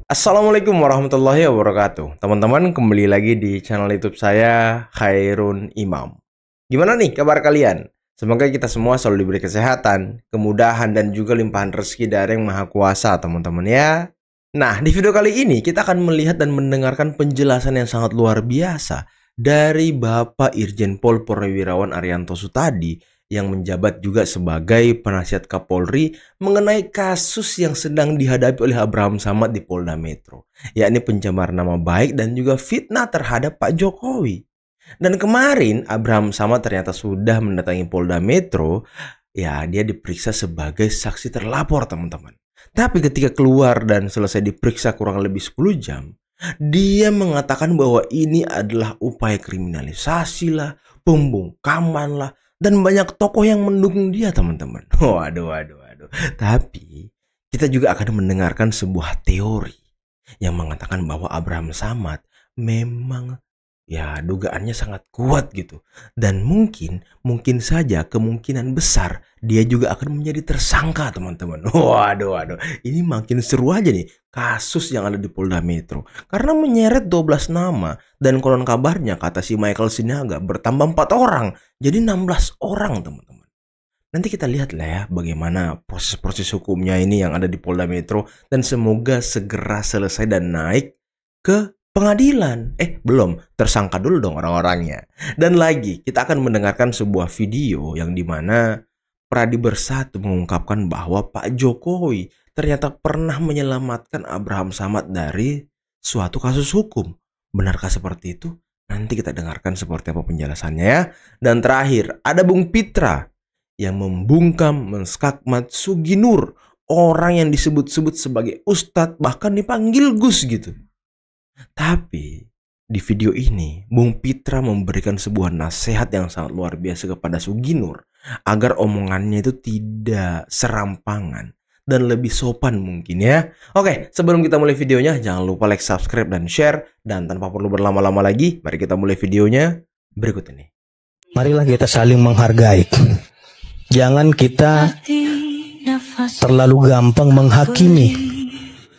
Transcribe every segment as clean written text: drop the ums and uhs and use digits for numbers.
Assalamualaikum warahmatullahi wabarakatuh. Teman-teman, kembali lagi di channel YouTube saya, Khairun Imam. Gimana nih kabar kalian? Semoga kita semua selalu diberi kesehatan, kemudahan, dan juga limpahan rezeki dari Yang Maha Kuasa, teman-teman ya. Nah, di video kali ini kita akan melihat dan mendengarkan penjelasan yang sangat luar biasa dari Bapak Irjen Pol Purnawirawan Arianto Sutadi yang menjabat juga sebagai penasihat Kapolri mengenai kasus yang sedang dihadapi oleh Abraham Samad di Polda Metro, yakni pencemaran nama baik dan juga fitnah terhadap Pak Jokowi. Dan kemarin Abraham Samad ternyata sudah mendatangi Polda Metro, ya dia diperiksa sebagai saksi terlapor, teman-teman. Tapi ketika keluar dan selesai diperiksa kurang lebih 10 jam, dia mengatakan bahwa ini adalah upaya kriminalisasi lah, pembungkaman lah, dan banyak tokoh yang mendukung dia, teman-teman. Waduh. Tapi kita juga akan mendengarkan sebuah teori yang mengatakan bahwa Abraham Samad memang ya dugaannya sangat kuat gitu. Dan mungkin saja kemungkinan besar dia juga akan menjadi tersangka, teman-teman. Waduh. Ini makin seru aja nih kasus yang ada di Polda Metro. Karena menyeret 12 nama. Dan konon kabarnya kata si Michael Sinaga bertambah 4 orang. Jadi 16 orang, teman-teman. Nanti kita lihat lah ya bagaimana proses-proses hukumnya ini yang ada di Polda Metro. Dan semoga segera selesai dan naik ke pengadilan. Belum, tersangka dulu dong orang-orangnya. Dan lagi, kita akan mendengarkan sebuah video yang dimana Pradi Bersatu mengungkapkan bahwa Pak Jokowi ternyata pernah menyelamatkan Abraham Samad dari suatu kasus hukum. Benarkah seperti itu? Nanti kita dengarkan seperti apa penjelasannya ya. Dan terakhir, ada Bung Pitra yang membungkam menskakmat Suginur, orang yang disebut-sebut sebagai ustadz, bahkan dipanggil Gus gitu. Tapi di video ini Bung Pitra memberikan sebuah nasihat yang sangat luar biasa kepada Suginur agar omongannya itu tidak serampangan dan lebih sopan mungkin ya. Oke, sebelum kita mulai videonya jangan lupa like, subscribe, dan share. Dan tanpa perlu berlama-lama lagi, mari kita mulai videonya berikut ini. Marilah kita saling menghargai. Jangan kita terlalu gampang menghakimi.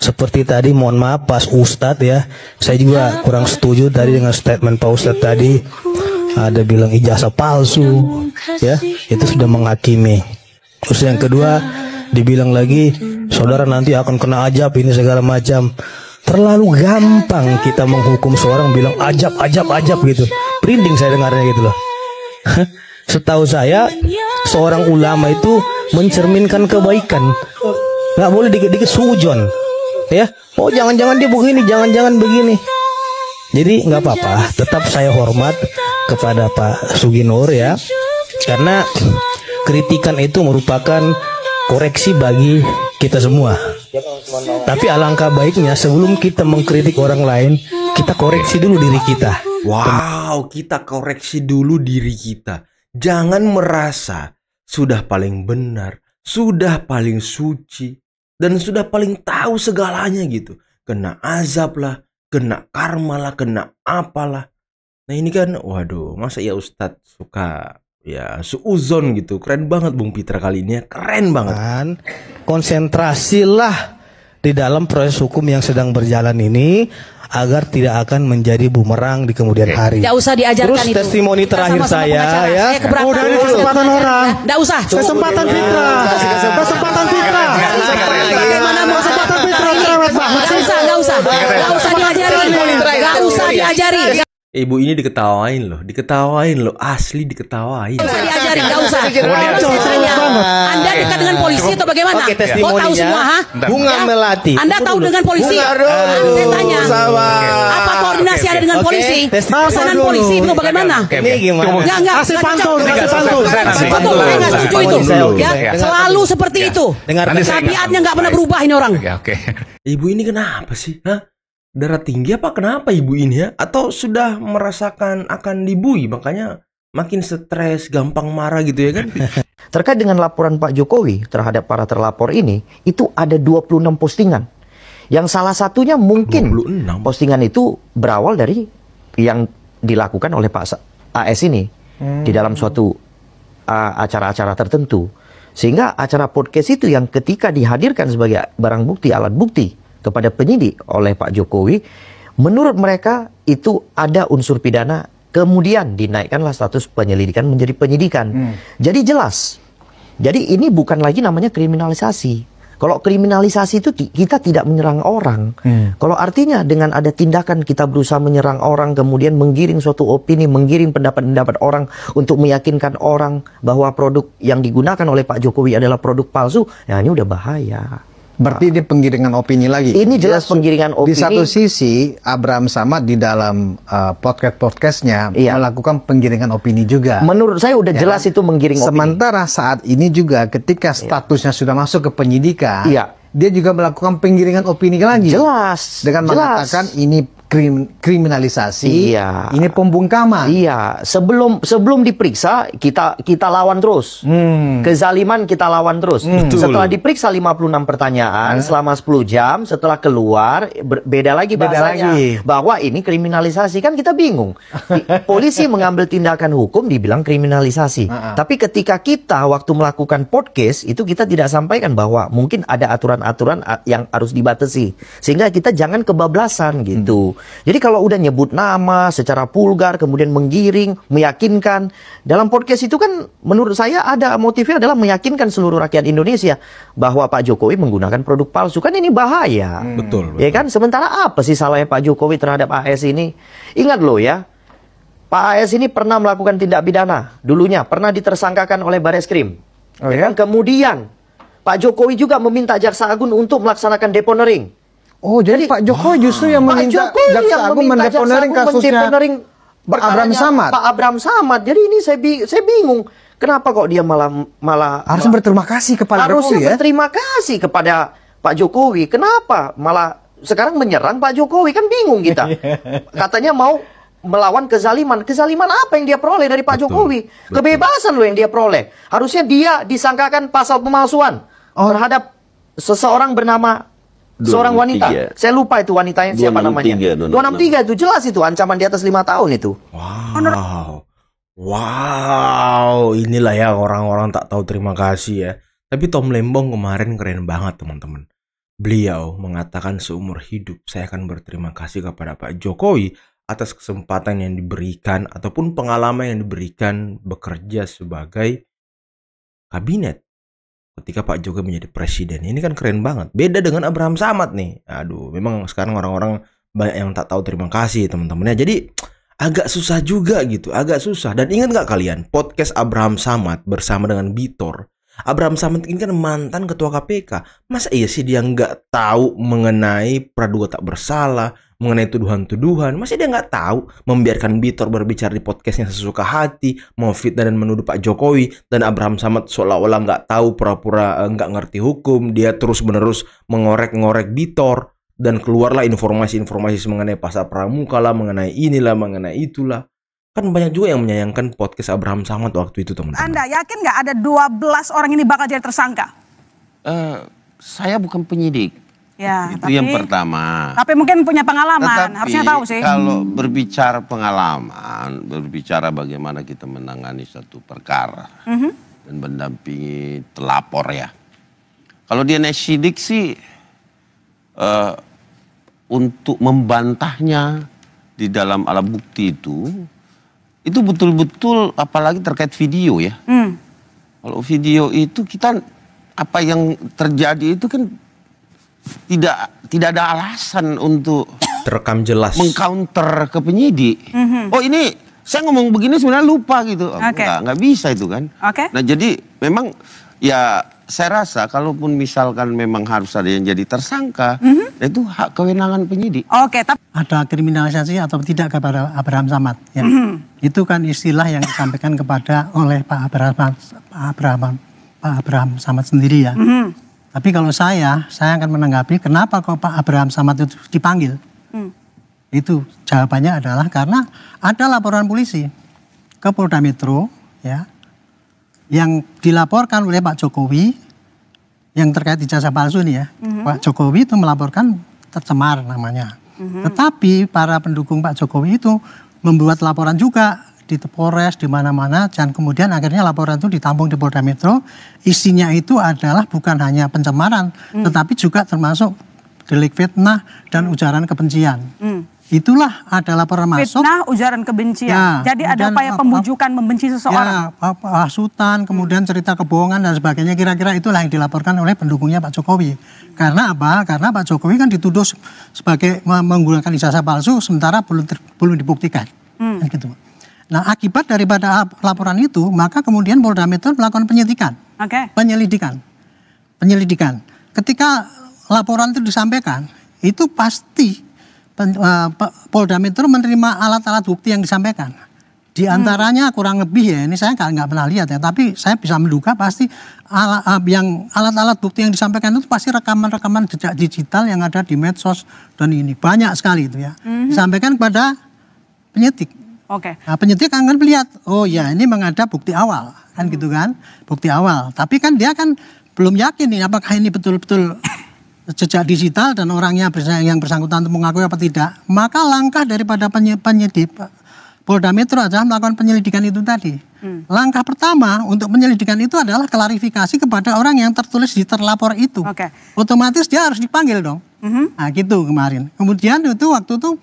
Seperti tadi, mohon maaf Pas Ustadz ya, saya juga kurang setuju tadi dengan statement Pak Ustadz tadi. Ada bilang ijazah palsu, ya itu sudah menghakimi. Terus yang kedua, dibilang lagi saudara nanti akan kena ajab ini segala macam. Terlalu gampang kita menghukum seorang bilang ajab gitu. Merinding saya dengarnya gitu loh. Setahu saya, seorang ulama itu mencerminkan kebaikan. Nggak boleh dikit-dikit sujon. Ya, oh jangan-jangan dia begini, jangan-jangan begini. Jadi nggak apa-apa, tetap saya hormat kepada Pak Suginur ya, karena kritikan itu merupakan koreksi bagi kita semua. Tapi alangkah baiknya sebelum kita mengkritik orang lain, kita koreksi dulu diri kita. Wow, kita koreksi dulu diri kita. Jangan merasa sudah paling benar, sudah paling suci, dan sudah paling tahu segalanya gitu. Kena azab lah, kena karma lah, kena apalah. Nah ini kan, waduh, masa ya Ustadz suka ya suuzon gitu. Keren banget Bung Pitra kali ini ya, keren banget. Konsentrasilah di dalam proses hukum yang sedang berjalan ini agar tidak akan menjadi bumerang di kemudian hari. Tidak usah diajarkan. Terus itu. testimoni terakhir saya ya. Udah kesempatan orang. Tidak usah. Kesempatan Fitra. Kesempatan Fitra. Bagaimana mau kesempatan Fitra? Nggak usah diajari. Nggak usah diajari. Ibu ini diketawain loh, asli diketawain. Nggak usah diajari, nggak usah. Anda dekat dengan polisi atau bagaimana? Oke, Oh tahu semua, ha? Bunga Melati. Anda tahu dengan polisi? Saya tanya. Apa koordinasi Anda dengan polisi? Pesanan polisi itu bagaimana? Ini gimana? Enggak. Kasih pantun. Saya nggak setuju itu. Ya, selalu seperti itu. Tabiatnya nggak pernah berubah ini orang. Oke. Ibu ini kenapa sih? Darah tinggi apa kenapa ibu ini ya? Atau sudah merasakan akan dibui makanya makin stres, gampang marah gitu ya kan? Terkait dengan laporan Pak Jokowi terhadap para terlapor ini, itu ada 26 postingan. Yang salah satunya mungkin 26. postingan itu berawal dari yang dilakukan oleh Pak AS ini di dalam suatu acara-acara tertentu. Sehingga acara podcast itu yang ketika dihadirkan sebagai barang bukti, alat bukti kepada penyidik oleh Pak Jokowi, menurut mereka itu ada unsur pidana, kemudian dinaikkanlah status penyelidikan menjadi penyidikan. Jadi jelas. Jadi ini bukan lagi namanya kriminalisasi. Kalau kriminalisasi itu kita tidak menyerang orang. Kalau artinya dengan ada tindakan kita berusaha menyerang orang, kemudian menggiring suatu opini, menggiring pendapat-pendapat orang untuk meyakinkan orang bahwa produk yang digunakan oleh Pak Jokowi adalah produk palsu, ya ini udah bahaya. Berarti ini penggiringan opini lagi. Ini jelas penggiringan opini. Di satu sisi, Abraham Samad di dalam podcast-podcastnya melakukan penggiringan opini juga. Menurut saya udah jelas itu menggiring opini. Sementara saat ini juga ketika statusnya sudah masuk ke penyidikan, dia juga melakukan penggiringan opini lagi. Jelas. Dengan mengatakan ini kriminalisasi, ini pembungkaman. Iya, sebelum diperiksa kita lawan terus. Kezaliman kita lawan terus. Setelah diperiksa 56 pertanyaan selama 10 jam, setelah keluar beda lagi bahasanya. Bahwa ini kriminalisasi, kan kita bingung. Polisi mengambil tindakan hukum dibilang kriminalisasi. Tapi ketika kita waktu melakukan podcast itu kita tidak sampaikan bahwa mungkin ada aturan-aturan yang harus dibatasi. Sehingga kita jangan kebablasan gitu. Jadi kalau udah nyebut nama secara vulgar, kemudian menggiring, meyakinkan, dalam podcast itu kan menurut saya ada motifnya adalah meyakinkan seluruh rakyat Indonesia bahwa Pak Jokowi menggunakan produk palsu. Kan ini bahaya. Betul. Ya kan? Sementara apa sih salahnya Pak Jokowi terhadap AS ini? Ingat loh ya, Pak AS ini pernah melakukan tindak pidana. Dulunya pernah ditersangkakan oleh Bareskrim. Kan? Kemudian Pak Jokowi juga meminta Jaksa Agung untuk melaksanakan deponering. Oh, jadi Pak Jokowi justru yang meminta Jaksa Agung mendeponering kasusnya Pak Abraham Samad. Pak Abraham Samad. Jadi ini saya bingung. Kenapa kok dia malah harusnya berterima kasih kepada Jokowi ya? Harusnya berterima kasih kepada Pak Jokowi. Kenapa malah sekarang menyerang Pak Jokowi? Kan bingung kita. Katanya mau melawan kezaliman. Kezaliman apa yang dia peroleh dari Pak Jokowi? Kebebasan loh yang dia peroleh. Harusnya dia disangkakan pasal pemalsuan terhadap seseorang bernama seorang wanita. Saya lupa itu wanitanya siapa namanya. 263 itu jelas itu ancaman di atas 5 tahun itu. Wow, inilah ya orang-orang tak tahu terima kasih ya. Tapi Tom Lembong kemarin keren banget teman-teman. Beliau mengatakan seumur hidup saya akan berterima kasih kepada Pak Jokowi atas kesempatan yang diberikan ataupun pengalaman yang diberikan bekerja sebagai kabinet ketika Pak Jokowi menjadi presiden. Ini kan keren banget. Beda dengan Abraham Samad nih. Aduh, memang sekarang orang-orang banyak yang tak tahu terima kasih teman-temannya. Jadi agak susah juga gitu, agak susah. Dan ingat nggak kalian podcast Abraham Samad bersama dengan Bitor? Abraham Samad ini kan mantan ketua KPK. Masa iya sih dia nggak tahu mengenai praduga tak bersalah, mengenai tuduhan-tuduhan? Masa dia nggak tahu membiarkan Bitor berbicara di podcastnya sesuka hati, mau fitnah dan menuduh Pak Jokowi, dan Abraham Samad seolah-olah nggak tahu, pura-pura nggak ngerti hukum, dia terus-menerus mengorek-ngorek Bitor, dan keluarlah informasi-informasi mengenai pasal pramuka lah, mengenai inilah, mengenai itulah. Kan banyak juga yang menyayangkan podcast Abraham Samad waktu itu teman-teman. Anda yakin nggak ada 12 orang ini bakal jadi tersangka? Saya bukan penyidik. Ya, itu yang pertama. Tapi mungkin punya pengalaman, harusnya tahu sih. Kalau berbicara pengalaman, berbicara bagaimana kita menangani satu perkara dan mendampingi telapor ya. Kalau dia naik sidik sih untuk membantahnya di dalam alat bukti itu betul-betul apalagi terkait video ya. Kalau video itu kita apa yang terjadi itu kan tidak ada alasan untuk terekam jelas mengcounter ke penyidik. Oh ini saya ngomong begini sebenarnya lupa gitu. Nggak bisa itu kan. Nah jadi memang ya saya rasa kalaupun misalkan memang harus ada yang jadi tersangka, itu hak kewenangan penyidik. Ada kriminalisasi atau tidak kepada Abraham Samad ya. Itu kan istilah yang disampaikan oleh Pak Abraham Samad sendiri ya. Tapi kalau saya akan menanggapi kenapa kok Pak Abraham Samad itu dipanggil. Itu jawabannya adalah karena ada laporan polisi ke Polda Metro ya, yang dilaporkan oleh Pak Jokowi yang terkait ijazah palsu ini ya. Pak Jokowi itu melaporkan tercemar namanya. Tetapi para pendukung Pak Jokowi itu membuat laporan juga di Polres, di mana-mana, dan kemudian akhirnya laporan itu ditampung di Polda Metro. Isinya itu adalah bukan hanya pencemaran, tetapi juga termasuk delik fitnah dan ujaran kebencian. Itulah ada laporan masuk. Fitnah, ujaran kebencian. Ya, jadi ada upaya pembujukan membenci seseorang. Ya, hasutan, kemudian cerita kebohongan dan sebagainya. Kira-kira itulah yang dilaporkan oleh pendukungnya Pak Jokowi. Karena apa? Karena Pak Jokowi kan dituduh sebagai menggunakan ijazah palsu, sementara belum dibuktikan. Kan gitu. Nah, akibat daripada laporan itu, maka kemudian Polda Metro melakukan penyidikan. Penyelidikan. Ketika laporan itu disampaikan, itu pasti Polda Metro menerima alat-alat bukti yang disampaikan. Di antaranya kurang lebih ya, ini saya nggak pernah lihat ya, tapi saya bisa menduga pasti alat-alat bukti yang disampaikan itu pasti rekaman-rekaman jejak digital yang ada di medsos dan ini banyak sekali itu ya. Disampaikan kepada penyidik. Nah, penyidik akan melihat, oh ya ini menghadap bukti awal, kan gitu kan, bukti awal. Tapi kan dia kan belum yakin nih apakah ini betul-betul jejak digital dan orangnya yang bersangkutan itu mengakui apa tidak. Maka langkah daripada penyidik Polda Metro adalah melakukan penyelidikan itu tadi. Langkah pertama untuk penyelidikan itu adalah klarifikasi kepada orang yang tertulis di terlapor itu. Otomatis dia harus dipanggil dong. Nah gitu kemarin. Kemudian itu waktu itu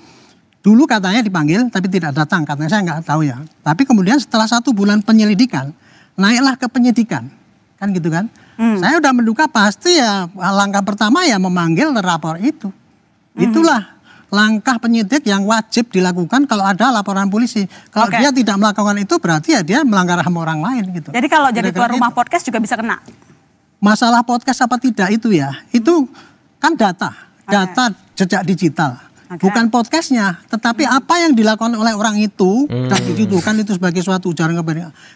dulu katanya dipanggil tapi tidak datang, katanya saya nggak tahu ya. Tapi kemudian setelah 1 bulan penyelidikan naiklah ke penyidikan, kan gitu kan. Saya udah menduga pasti ya langkah pertama ya memanggil terlapor itu. Itulah langkah penyidik yang wajib dilakukan kalau ada laporan polisi. Kalau dia tidak melakukan itu berarti ya dia melanggar HAM orang lain gitu. Jadi kalau jadi tuan rumah podcast juga bisa kena? Masalah podcast apa tidak itu ya, itu kan data jejak digital. Bukan podcastnya, tetapi apa yang dilakukan oleh orang itu dan dituduhkan itu sebagai suatu ujaran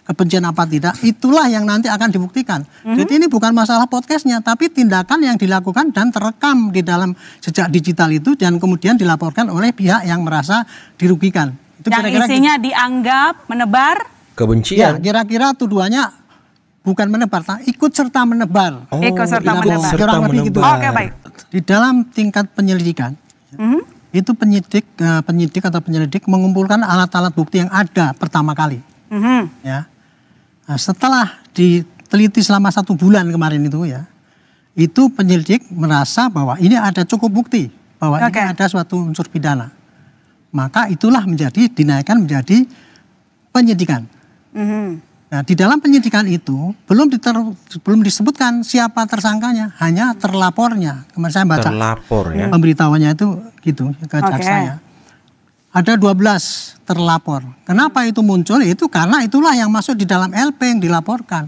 kebencian apa tidak, itulah yang nanti akan dibuktikan. Jadi ini bukan masalah podcastnya, tapi tindakan yang dilakukan dan terekam di dalam jejak digital itu dan kemudian dilaporkan oleh pihak yang merasa dirugikan. Itu yang isinya dianggap menebar kebencian. Ya, kira-kira tuduhannya bukan menebar, ikut serta menebar. Ikut serta menebar. Kurang lebih gitu. Oke, baik. Di dalam tingkat penyelidikan. Itu penyidik atau penyelidik mengumpulkan alat-alat bukti yang ada pertama kali. Ya. Nah, setelah diteliti selama 1 bulan kemarin itu ya, itu penyelidik merasa bahwa ini ada cukup bukti bahwa ini ada suatu unsur pidana. Maka itulah dinaikkan menjadi penyidikan. Nah, di dalam penyidikan itu belum disebutkan siapa tersangkanya, hanya terlapornya. Kemarin saya baca pemberitahuannya itu gitu ke jaksa ya. Ada 12 terlapor. Kenapa itu muncul? Itu karena itulah yang masuk di dalam LP yang dilaporkan.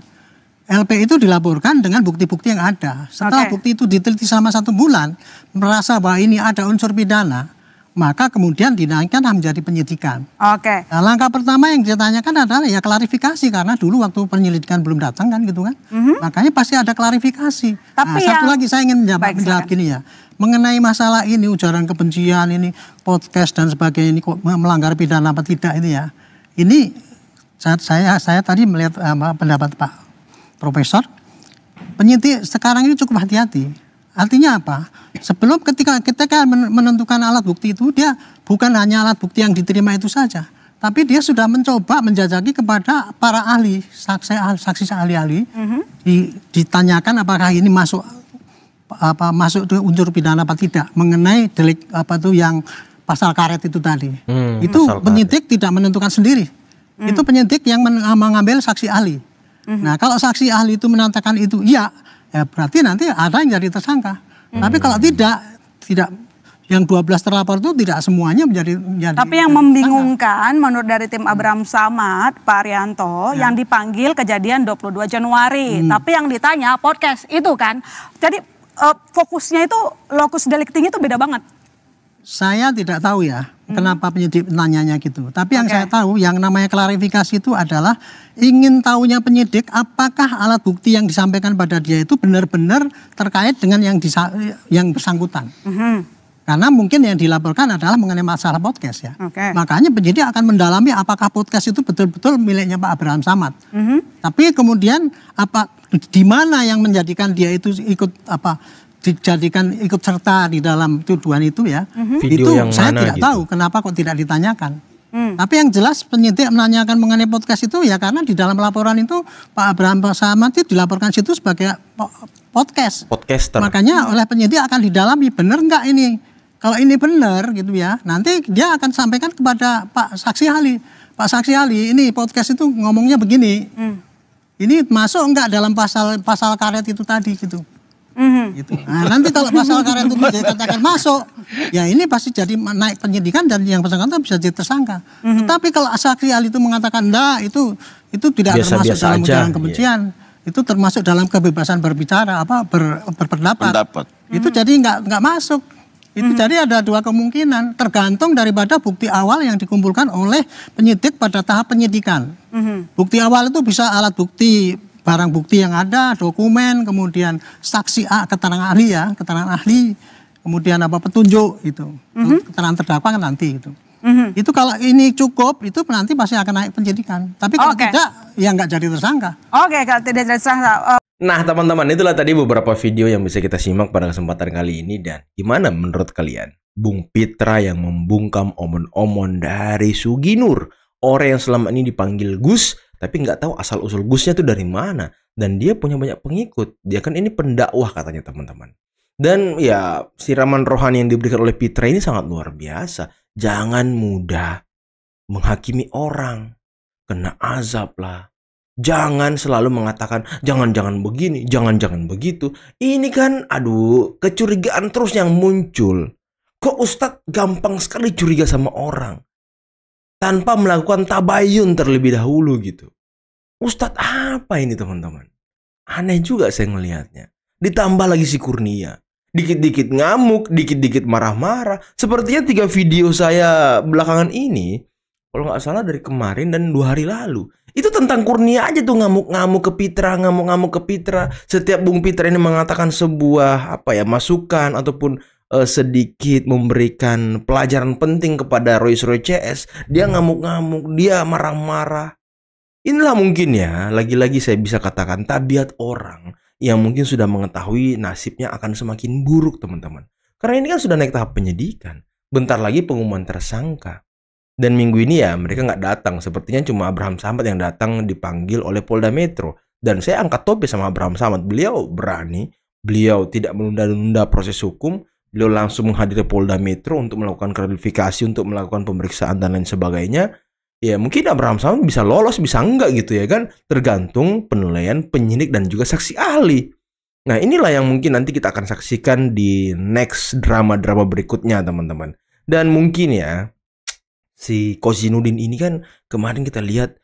LP itu dilaporkan dengan bukti-bukti yang ada. Setelah bukti itu diteliti selama 1 bulan, merasa bahwa ini ada unsur pidana, maka kemudian dinaikkan menjadi penyidikan. Nah, langkah pertama yang ditanyakan adalah ya klarifikasi, karena dulu waktu penyelidikan belum datang kan gitu kan. Makanya pasti ada klarifikasi. Tapi satu lagi saya ingin menjawab gini ya. Mengenai masalah ini ujaran kebencian ini podcast dan sebagainya ini kok melanggar pidana apa tidak ini ya. Ini saya tadi melihat pendapat Pak Profesor, penyidik sekarang ini cukup hati-hati. Artinya apa? Sebelum ketika menentukan alat bukti itu, dia bukan hanya alat bukti yang diterima itu saja, tapi dia sudah mencoba menjajaki kepada para ahli, saksi ahli-ahli, ditanyakan apakah ini masuk unsur pidana apa tidak, mengenai delik apa tuh yang pasal karet itu tadi. Itu penyidik tidak menentukan sendiri. Itu penyidik yang mengambil saksi ahli. Nah, kalau saksi ahli itu menandakan itu ya berarti nanti ada yang jadi tersangka. Tapi kalau tidak yang 12 terlapor itu tidak semuanya menjadi Tapi yang membingungkan menurut dari tim Abraham Samad, Pak Arianto, yang dipanggil kejadian 22 Januari. Tapi yang ditanya podcast itu kan. Jadi fokusnya itu lokus deliktinya itu beda banget. Saya tidak tahu ya kenapa penyidik nanyanya gitu. Tapi yang saya tahu yang namanya klarifikasi itu adalah ingin tahunya penyidik apakah alat bukti yang disampaikan pada dia itu benar-benar terkait dengan yang bersangkutan. Karena mungkin yang dilaporkan adalah mengenai masalah podcast ya. Makanya penyidik akan mendalami apakah podcast itu betul-betul miliknya Pak Abraham Samad. Tapi kemudian di mana yang menjadikan dia itu dijadikan ikut serta di dalam tuduhan itu ya. Video itu yang saya tidak tahu kenapa kok tidak ditanyakan. Tapi yang jelas penyidik menanyakan mengenai podcast itu ya karena di dalam laporan itu Pak Abraham Samad itu dilaporkan situ sebagai podcast. Podcaster. Makanya oleh penyidik akan didalami benar nggak ini. Kalau ini benar gitu ya, nanti dia akan sampaikan kepada Pak Saksi Ahli. Pak Saksi Ahli, ini podcast itu ngomongnya begini. Ini masuk nggak dalam pasal karet itu tadi gitu. Gitu. Nah, nanti kalau pasal karet itu dikatakan masuk, ya ini pasti jadi naik penyidikan dan yang bersangkutan bisa jadi tersangka. Tetapi kalau saksi ahli itu mengatakan enggak, itu tidak termasuk dalam ujaran kebencian. Itu termasuk dalam kebebasan berbicara, berpendapat. Itu jadi nggak masuk. Itu jadi ada dua kemungkinan, tergantung daripada bukti awal yang dikumpulkan oleh penyidik pada tahap penyidikan. Bukti awal itu bisa alat bukti, barang bukti yang ada, dokumen, kemudian saksi keterangan ahli ya, keterangan ahli, kemudian petunjuk itu, keterangan terdakwa kan nanti itu. Itu kalau ini cukup, itu nanti pasti akan naik penyidikan. Tapi kalau tidak, ya nggak jadi tersangka. Kalau tidak jadi tersangka. Nah teman-teman, itulah tadi beberapa video yang bisa kita simak pada kesempatan kali ini. Dan gimana menurut kalian? Bung Pitra yang membungkam omon-omon dari Suginur, orang yang selama ini dipanggil Gus, tapi nggak tahu asal-usul Gusnya tuh dari mana. Dan dia punya banyak pengikut. Dia kan ini pendakwah katanya teman-teman. Dan ya siraman rohani yang diberikan oleh Pitra ini sangat luar biasa. Jangan mudah menghakimi orang. Kena azab lah. Jangan selalu mengatakan jangan-jangan begini, jangan-jangan begitu. Ini kan aduh kecurigaan terus yang muncul. Kok Ustadz gampang sekali curiga sama orang tanpa melakukan tabayun terlebih dahulu gitu. Ustadz apa ini teman-teman? Aneh juga saya ngelihatnya. Ditambah lagi si Kurnia. Dikit-dikit ngamuk, dikit-dikit marah-marah. Sepertinya 3 video saya belakangan ini, kalau nggak salah dari kemarin dan 2 hari lalu, itu tentang Kurnia aja tuh ngamuk-ngamuk ke Pitra, ngamuk-ngamuk ke Pitra. Setiap Bung Pitra ini mengatakan sebuah masukan ataupun sedikit memberikan pelajaran penting kepada Roy CS, dia ngamuk-ngamuk, dia marah-marah. Inilah mungkin ya, lagi-lagi saya bisa katakan tabiat orang yang mungkin sudah mengetahui nasibnya akan semakin buruk teman-teman. Karena ini kan sudah naik tahap penyidikan. Bentar lagi pengumuman tersangka. Dan minggu ini ya mereka nggak datang. Sepertinya cuma Abraham Samad yang datang dipanggil oleh Polda Metro. Dan saya angkat topi sama Abraham Samad. Beliau berani, beliau tidak menunda-nunda proses hukum. Beliau langsung menghadiri Polda Metro untuk melakukan klarifikasi, untuk melakukan pemeriksaan dan lain sebagainya. Ya mungkin Abraham Samad bisa lolos, bisa enggak gitu ya kan. Tergantung penilaian penyidik dan juga saksi ahli. Nah inilah yang mungkin nanti kita akan saksikan di next drama-drama berikutnya teman-teman. Dan mungkin ya si Kozinudin ini kan kemarin kita lihat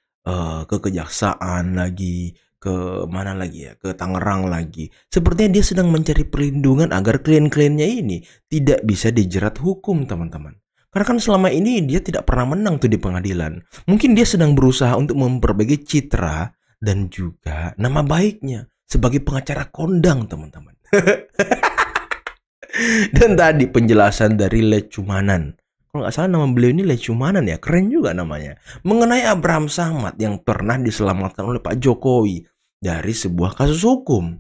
ke Kejaksaan lagi, ke mana lagi ya, ke Tangerang lagi. Sepertinya dia sedang mencari perlindungan agar klien-kliennya ini tidak bisa dijerat hukum teman-teman. Karena kan selama ini dia tidak pernah menang tuh di pengadilan. Mungkin dia sedang berusaha untuk memperbaiki citra dan juga nama baiknya sebagai pengacara kondang teman-teman. Dan tadi penjelasan dari Lecumanan. Kalau nggak salah nama beliau ini Lecumanan ya, keren juga namanya. Mengenai Abraham Samad yang pernah diselamatkan oleh Pak Jokowi dari sebuah kasus hukum.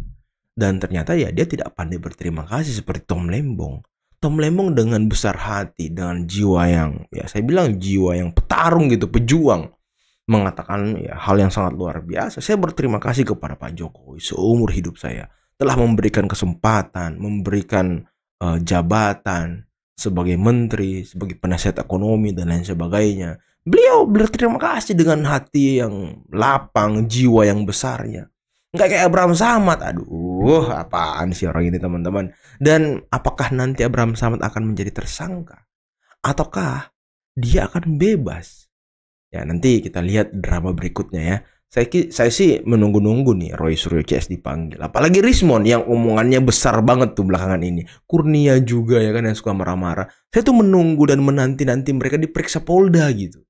Dan ternyata ya dia tidak pandai berterima kasih seperti Tom Lembong. Tom Lembong dengan besar hati, dengan jiwa yang, ya saya bilang jiwa yang petarung gitu, pejuang. Mengatakan ya hal yang sangat luar biasa. Saya berterima kasih kepada Pak Jokowi seumur hidup saya. Telah memberikan kesempatan, memberikan jabatan sebagai menteri, sebagai penasihat ekonomi dan lain sebagainya. Beliau berterima kasih dengan hati yang lapang, jiwa yang besarnya. Nggak kayak Abraham Samad. Aduh, apaan sih orang ini teman-teman. Dan apakah nanti Abraham Samad akan menjadi tersangka? Ataukah dia akan bebas? Ya nanti kita lihat drama berikutnya ya. Saya sih menunggu-nunggu nih Roy Suryo CS dipanggil. Apalagi Rismon yang omongannya besar banget tuh belakangan ini. Kurnia juga ya kan yang suka marah-marah. Saya tuh menunggu dan menanti-nanti mereka diperiksa Polda gitu.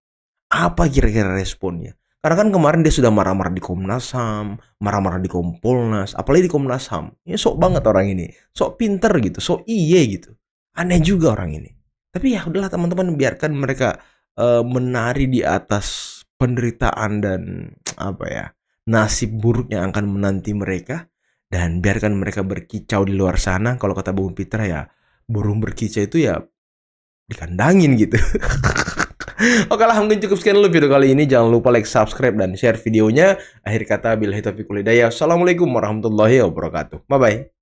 Apa kira-kira responnya? Karena kan kemarin dia sudah marah-marah di Komnas HAM, marah-marah di Kompolnas, apalagi di Komnas HAM. Ya sok banget orang ini, sok pinter gitu, sok iye gitu. Aneh juga orang ini. Tapi ya udahlah teman-teman, biarkan mereka menari di atas penderitaan dan nasib buruk yang akan menanti mereka. Dan biarkan mereka berkicau di luar sana. Kalau kata Bung Pitra ya, burung berkicau itu ya dikandangin gitu. Oke lah, mungkin cukup sekian dulu video kali ini. Jangan lupa like, subscribe, dan share videonya. Akhir kata, billahi taufiq wal hidayah. Assalamualaikum warahmatullahi wabarakatuh. Bye-bye.